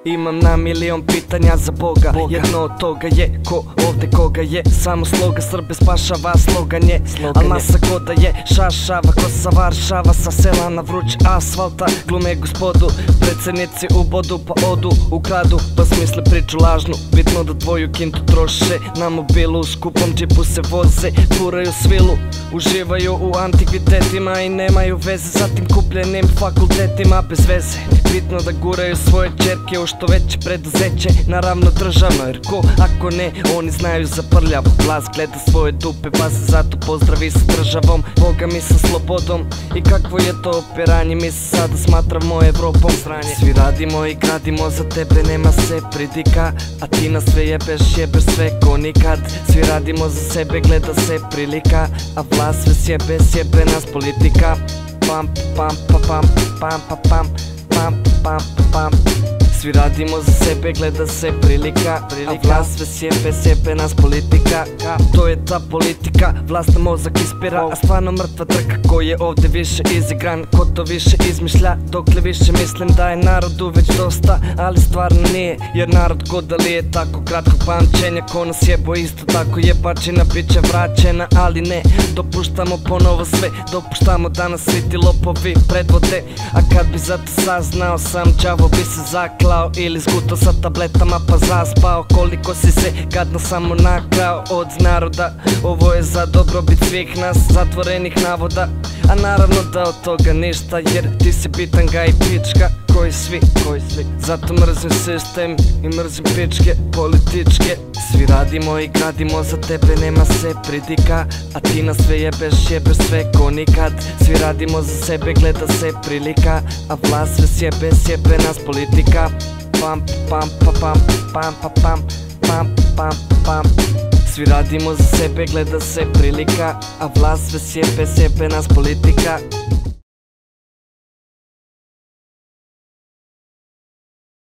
Imam na milion pitanja za Boga. Jedno od toga je ko ovde koga je. Samo sloga Srbe spašava, slogan je. Al masa koda je šašava, ko sa Varšava, sa sela na vruć asfalta. Glume gospodu, predsednici u bodu, pa odu u gradu, pa smisle priču lažnu. Bitno da tvoju kintu troše na mobilu, u skupom džipu se voze, furaju svilu, uživaju u antikvitetima i nemaju veze sa tim kupljenim fakultetima bez veze. Bitno da guraju svoje čerke u što veće preduzeće, naravno državno, jer ko ako ne, oni znaju za prljavu. Vlast gleda svoje dupe, pa se zato pozdravi sa državom, Boga mi sa slobodom. I kakvo je to operanje, mi se sada smatramo Evropom sranje. Svi radimo i gradimo, za tebe nema se pridika, a ti nas sve jebeš sve ko nikad. Svi radimo za sebe, gleda se prilika, a vlast sve sjebe nas politika. Pam pam pa pam pam pa pam pam pam pam. Svi radimo za sebe, gleda se prilika, a vlast sve sjebe nas politika. To je ta politika, vlast na mozak ispira, a stvarno mrtva trka ko je ovde više izigran, ko to više izmišlja. Dokle više mislim da je narodu već dosta, ali stvarno nije, jer narod ko da li je tako kratkog pamćenja. Ko nas jebo isto tako jebačina bit će vraćena, ali ne dopuštamo ponovo sve, dopuštamo da nas svi ti lopovi predvode. A kad bi zato saznao sam, đavo bi se zaklao ili zgutao sa tabletama pa zaspao. Koliko si se gadno samo nakrao od naroda, ovo je za dobrobit svih nas, zatvorenih navoda. A naravno da od toga ništa, jer ti si bitanga i pička, koji svi. Zato mrzim sistem i mrzim pičke političke. Svi radimo i gradimo, za tebe nema se pridika, a ti nas sve jebeš sve ko nikad. Svi radimo za sebe, gleda se prilika, a vlast sve sjebe nas politika. Pam pam pa pam pam pa pam pam pam pam. Svi radimo za sebe, gleda se prilika, a vlast sve sjebe nas politika.